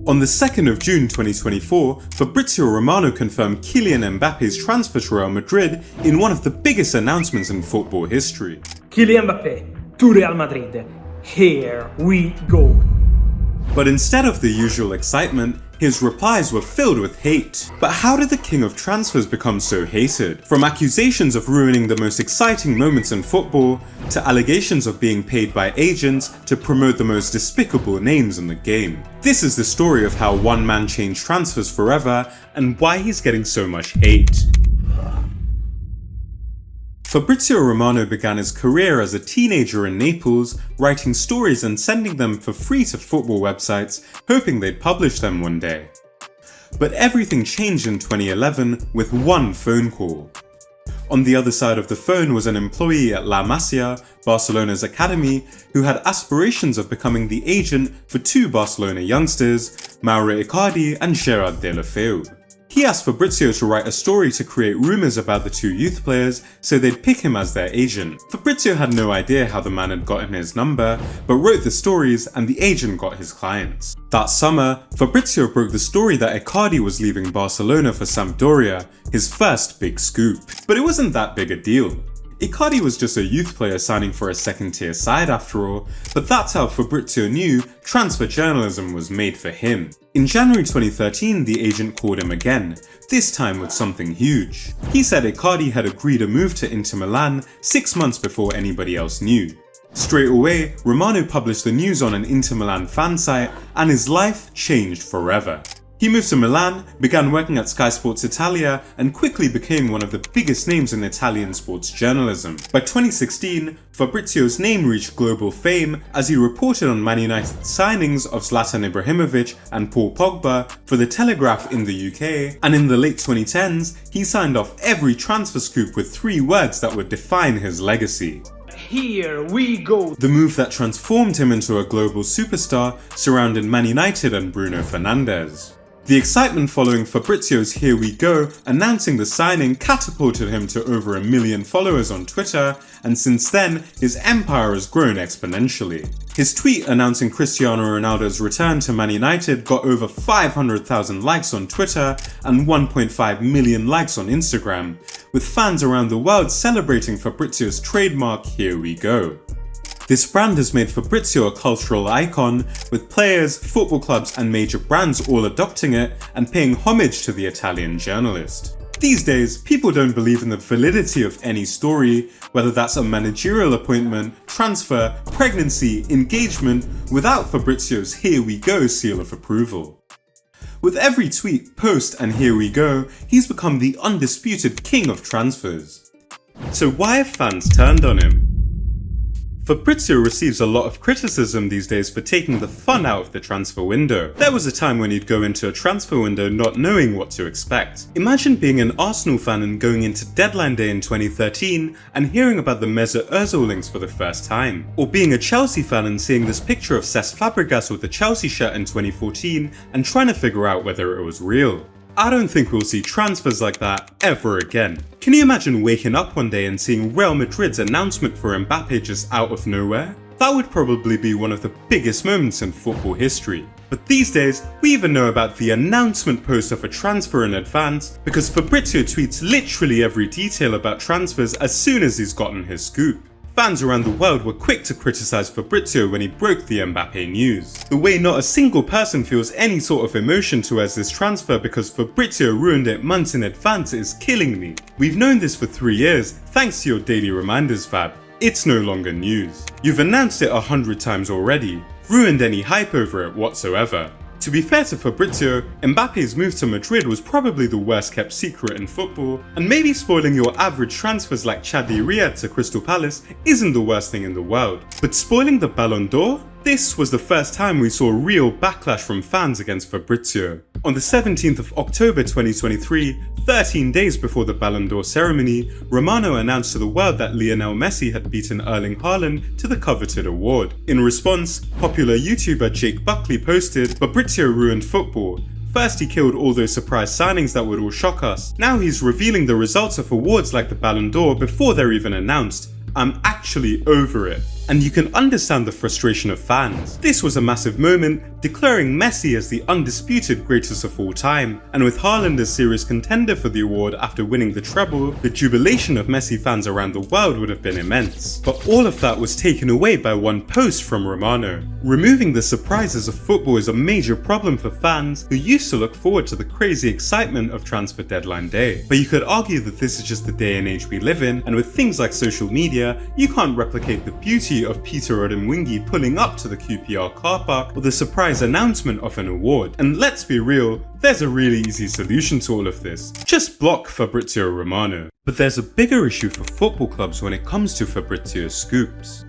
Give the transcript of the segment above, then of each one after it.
On the 2nd of June 2024, Fabrizio Romano confirmed Kylian Mbappe's transfer to Real Madrid in one of the biggest announcements in football history. Kylian Mbappé to Real Madrid. Here we go. But instead of the usual excitement, his replies were filled with hate. But how did the king of transfers become so hated? From accusations of ruining the most exciting moments in football, to allegations of being paid by agents to promote the most despicable names in the game. This is the story of how one man changed transfers forever and why he's getting so much hate. Fabrizio Romano began his career as a teenager in Naples, writing stories and sending them for free to football websites, hoping they'd publish them one day. But everything changed in 2011 with one phone call. On the other side of the phone was an employee at La Masia, Barcelona's academy, who had aspirations of becoming the agent for two Barcelona youngsters, Mauro Icardi and Gerard Deulofeu. He asked Fabrizio to write a story to create rumours about the two youth players so they'd pick him as their agent. Fabrizio had no idea how the man had gotten his number, but wrote the stories and the agent got his clients. That summer, Fabrizio broke the story that Icardi was leaving Barcelona for Sampdoria, his first big scoop. But it wasn't that big a deal. Icardi was just a youth player signing for a second-tier side after all, but that's how Fabrizio knew transfer journalism was made for him. In January 2013, the agent called him again, this time with something huge. He said Icardi had agreed a move to Inter Milan 6 months before anybody else knew. Straight away, Romano published the news on an Inter Milan fan site, and his life changed forever. He moved to Milan, began working at Sky Sports Italia, and quickly became one of the biggest names in Italian sports journalism. By 2016, Fabrizio's name reached global fame as he reported on Man United's signings of Zlatan Ibrahimovic and Paul Pogba for The Telegraph in the UK, and in the late 2010s, he signed off every transfer scoop with 3 words that would define his legacy. Here we go. The move that transformed him into a global superstar surrounded Man United and Bruno Fernandes. The excitement following Fabrizio's Here We Go announcing the signing catapulted him to over 1 million followers on Twitter, and since then, his empire has grown exponentially. His tweet announcing Cristiano Ronaldo's return to Man United got over 500,000 likes on Twitter and 1.5 million likes on Instagram, with fans around the world celebrating Fabrizio's trademark Here We Go. This brand has made Fabrizio a cultural icon, with players, football clubs and major brands all adopting it and paying homage to the Italian journalist. These days, people don't believe in the validity of any story, whether that's a managerial appointment, transfer, pregnancy, engagement, without Fabrizio's Here We Go seal of approval. With every tweet, post and Here We Go, he's become the undisputed king of transfers. So why have fans turned on him? Fabrizio receives a lot of criticism these days for taking the fun out of the transfer window. There was a time when he'd go into a transfer window not knowing what to expect. Imagine being an Arsenal fan and going into deadline day in 2013 and hearing about the Mesut Ozil links for the first time. Or being a Chelsea fan and seeing this picture of Cesc Fabregas with the Chelsea shirt in 2014 and trying to figure out whether it was real. I don't think we'll see transfers like that ever again. Can you imagine waking up one day and seeing Real Madrid's announcement for Mbappé just out of nowhere? That would probably be one of the biggest moments in football history. But these days, we even know about the announcement post of a transfer in advance because Fabrizio tweets literally every detail about transfers as soon as he's gotten his scoop. Fans around the world were quick to criticize Fabrizio when he broke the Mbappé news. The way not a single person feels any sort of emotion towards this transfer because Fabrizio ruined it months in advance is killing me. We've known this for 3 years, thanks to your daily reminders, Fab. It's no longer news. You've announced it 100 times already, ruined any hype over it whatsoever. To be fair to Fabrizio, Mbappe's move to Madrid was probably the worst kept secret in football, and maybe spoiling your average transfers like Chadi Riyad to Crystal Palace isn't the worst thing in the world. But spoiling the Ballon d'Or? This was the first time we saw real backlash from fans against Fabrizio. On the 17th of October 2023, 13 days before the Ballon d'Or ceremony, Romano announced to the world that Lionel Messi had beaten Erling Haaland to the coveted award. In response, popular YouTuber Jake Buckley posted, "Fabrizio ruined football. First he killed all those surprise signings that would all shock us. Now he's revealing the results of awards like the Ballon d'Or before they're even announced. I'm actually over it." And you can understand the frustration of fans. This was a massive moment, declaring Messi as the undisputed greatest of all time, and with Haaland as serious contender for the award after winning the treble, the jubilation of Messi fans around the world would have been immense. But all of that was taken away by one post from Romano. Removing the surprises of football is a major problem for fans who used to look forward to the crazy excitement of transfer deadline day. But you could argue that this is just the day and age we live in, and with things like social media, you can't replicate the beauty of Peter Odemwingie pulling up to the QPR car park or the surprise announcement of an award. And let's be real, there's a really easy solution to all of this. Just block Fabrizio Romano. But there's a bigger issue for football clubs when it comes to Fabrizio's scoops.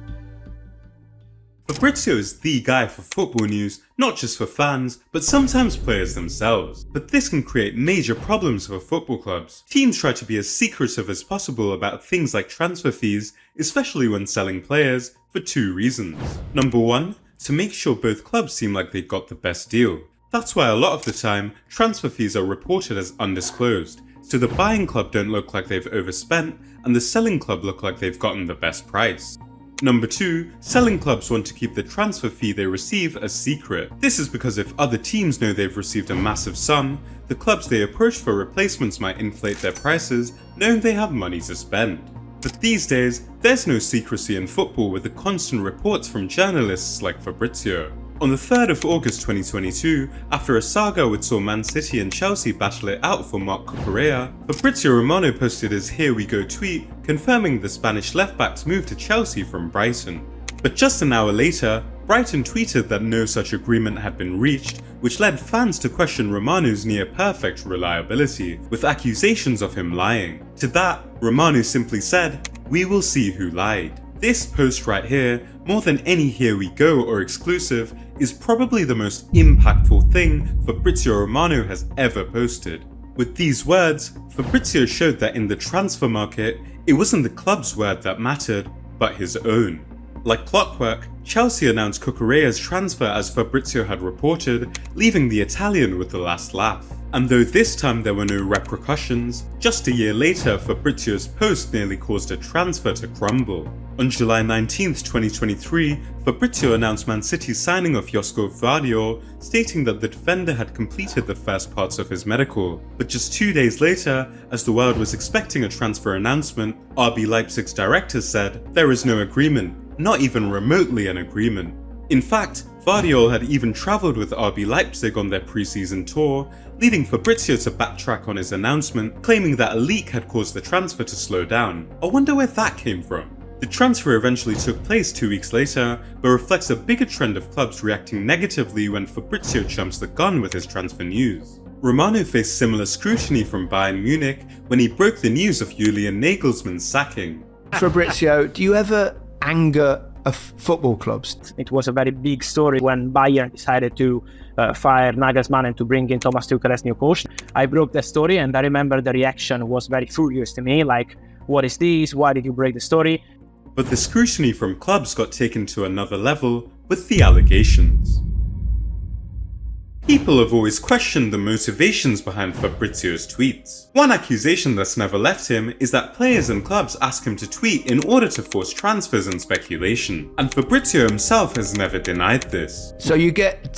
Fabrizio is the guy for football news, not just for fans, but sometimes players themselves. But this can create major problems for football clubs. Teams try to be as secretive as possible about things like transfer fees, especially when selling players, for two reasons. Number one, to make sure both clubs seem like they got the best deal. That's why a lot of the time, transfer fees are reported as undisclosed, so the buying club don't look like they've overspent, and the selling club look like they've gotten the best price. Number two, selling clubs want to keep the transfer fee they receive a secret. This is because if other teams know they've received a massive sum, the clubs they approach for replacements might inflate their prices, knowing they have money to spend. But these days, there's no secrecy in football with the constant reports from journalists like Fabrizio. On the 3rd of August 2022, after a saga which saw Man City and Chelsea battle it out for Marc Cucurella, Fabrizio Romano posted his "Here we go" tweet confirming the Spanish left-back's move to Chelsea from Brighton. But just an hour later, Brighton tweeted that no such agreement had been reached, which led fans to question Romano's near-perfect reliability, with accusations of him lying. To that, Romano simply said, "We will see who lied." This post right here, more than any "Here we go" or exclusive, is probably the most impactful thing Fabrizio Romano has ever posted. With these words, Fabrizio showed that in the transfer market, it wasn't the club's word that mattered, but his own. Like clockwork, Chelsea announced Cucurella's transfer as Fabrizio had reported, leaving the Italian with the last laugh. And though this time there were no repercussions, just a year later Fabrizio's post nearly caused a transfer to crumble. On July 19th, 2023, Fabrizio announced Man City's signing of Josko Gvardiol, stating that the defender had completed the first parts of his medical. But just 2 days later, as the world was expecting a transfer announcement, RB Leipzig's director said, "There is no agreement, not even remotely an agreement." In fact, Gvardiol had even travelled with RB Leipzig on their pre-season tour, leading Fabrizio to backtrack on his announcement, claiming that a leak had caused the transfer to slow down. I wonder where that came from. The transfer eventually took place 2 weeks later, but reflects a bigger trend of clubs reacting negatively when Fabrizio jumps the gun with his transfer news. Romano faced similar scrutiny from Bayern Munich when he broke the news of Julian Nagelsmann's sacking. Fabrizio, do you ever anger football clubs? It was a very big story when Bayern decided to fire Nagelsmann and to bring in Thomas Tuchel as new coach. I broke the story and I remember the reaction was very furious to me, like, what is this? Why did you break the story? But the scrutiny from clubs got taken to another level with the allegations. People have always questioned the motivations behind Fabrizio's tweets. One accusation that's never left him is that players and clubs ask him to tweet in order to force transfers and speculation, and Fabrizio himself has never denied this. So you get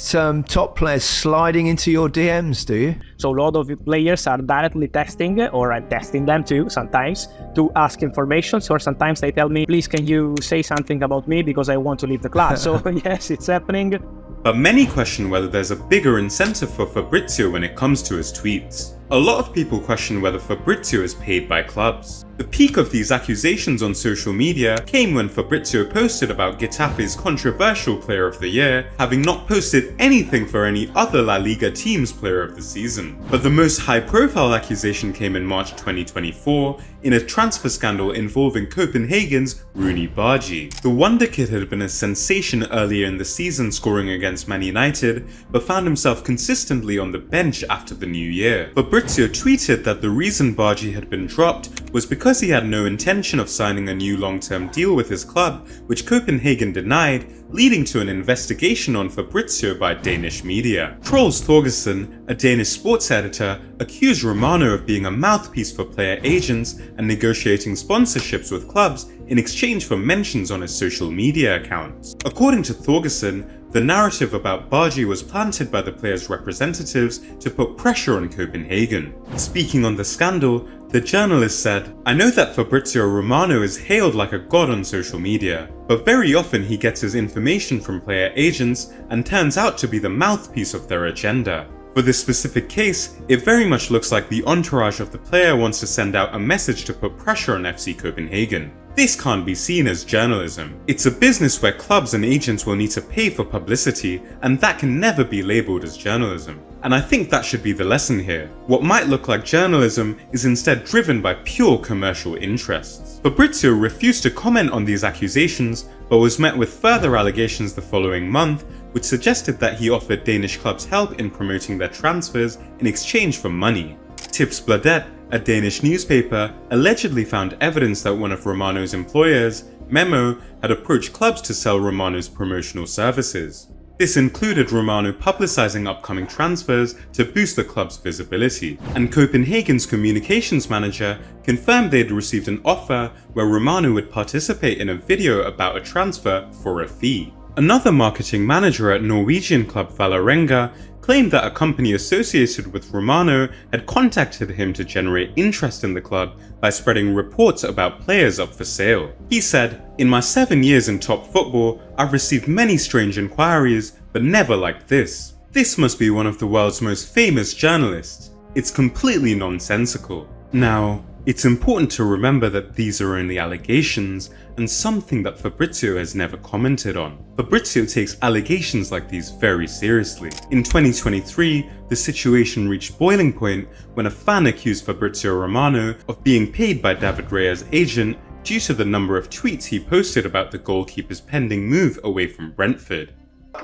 top players sliding into your DMs, do you? So a lot of players are directly texting, or I'm testing them too sometimes, to ask information. Or sometimes they tell me, please can you say something about me because I want to leave the club. So yes, it's happening. But many question whether there's a bigger incentive for Fabrizio when it comes to his tweets. A lot of people question whether Fabrizio is paid by clubs. The peak of these accusations on social media came when Fabrizio posted about Getafe's controversial Player of the Year, having not posted anything for any other La Liga team's Player of the Season. But the most high-profile accusation came in March 2024 in a transfer scandal involving Copenhagen's Rooney Bargi. The wonder kid had been a sensation earlier in the season, scoring against Man United, but found himself consistently on the bench after the new year. Fabrizio tweeted that the reason Bargi had been dropped was because he had no intention of signing a new long-term deal with his club, which Copenhagen denied, leading to an investigation on Fabrizio by Danish media. Troels Thorgersen, a Danish sports editor, accused Romano of being a mouthpiece for player agents and negotiating sponsorships with clubs, in exchange for mentions on his social media accounts. According to Thorgerson, the narrative about Bajie was planted by the players' representatives to put pressure on Copenhagen. Speaking on the scandal, the journalist said, "I know that Fabrizio Romano is hailed like a god on social media, but very often he gets his information from player agents and turns out to be the mouthpiece of their agenda. For this specific case, it very much looks like the entourage of the player wants to send out a message to put pressure on FC Copenhagen. This can't be seen as journalism. It's a business where clubs and agents will need to pay for publicity, and that can never be labelled as journalism. And I think that should be the lesson here. What might look like journalism is instead driven by pure commercial interests." Fabrizio refused to comment on these accusations, but was met with further allegations the following month, which suggested that he offered Danish clubs help in promoting their transfers in exchange for money. Tipsbladet, a Danish newspaper, allegedly found evidence that one of Romano's employers, Memo, had approached clubs to sell Romano's promotional services. This included Romano publicizing upcoming transfers to boost the club's visibility, and Copenhagen's communications manager confirmed they'd received an offer where Romano would participate in a video about a transfer for a fee. Another marketing manager at Norwegian club Vålerenga claimed that a company associated with Romano had contacted him to generate interest in the club by spreading reports about players up for sale. He said, "In my 7 years in top football, I've received many strange inquiries, but never like this. This must be one of the world's most famous journalists. It's completely nonsensical." Now, it's important to remember that these are only allegations and something that Fabrizio has never commented on. Fabrizio takes allegations like these very seriously. In 2023, the situation reached boiling point when a fan accused Fabrizio Romano of being paid by David Raya's agent due to the number of tweets he posted about the goalkeeper's pending move away from Brentford.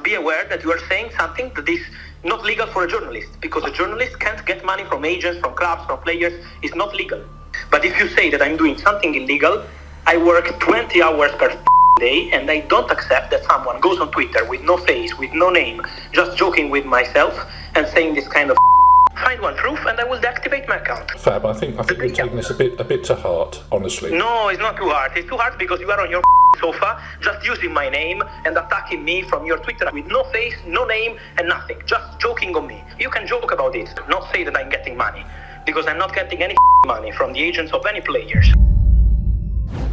Be aware that you are saying something that is not legal for a journalist, because a journalist can't get money from agents, from clubs, from players. It's not legal. But if you say that I'm doing something illegal, I work 20 hours per day, and I don't accept that someone goes on Twitter with no face, with no name, just joking with myself and saying this kind of find one proof and I will deactivate my account. Fab, I think you're taking this a bit to heart, honestly. No, it's not too hard. It's too hard because you are on your sofa just using my name and attacking me from your Twitter with no face, no name and nothing, just joking on me. You can joke about it, not say that I'm getting money, because I'm not getting any money from the agents of any players.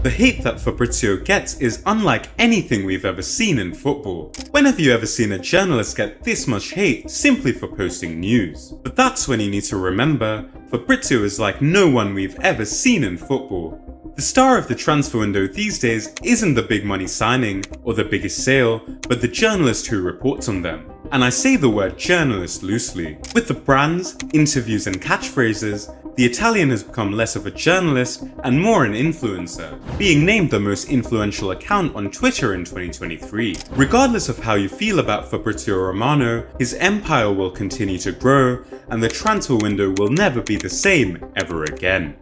The hate that Fabrizio gets is unlike anything we've ever seen in football. When have you ever seen a journalist get this much hate simply for posting news? But that's when you need to remember, Fabrizio is like no one we've ever seen in football. The star of the transfer window these days isn't the big money signing or the biggest sale, but the journalist who reports on them. And I say the word journalist loosely. With the brands, interviews and catchphrases, the Italian has become less of a journalist and more an influencer, being named the most influential account on Twitter in 2023. Regardless of how you feel about Fabrizio Romano, his empire will continue to grow and the transfer window will never be the same ever again.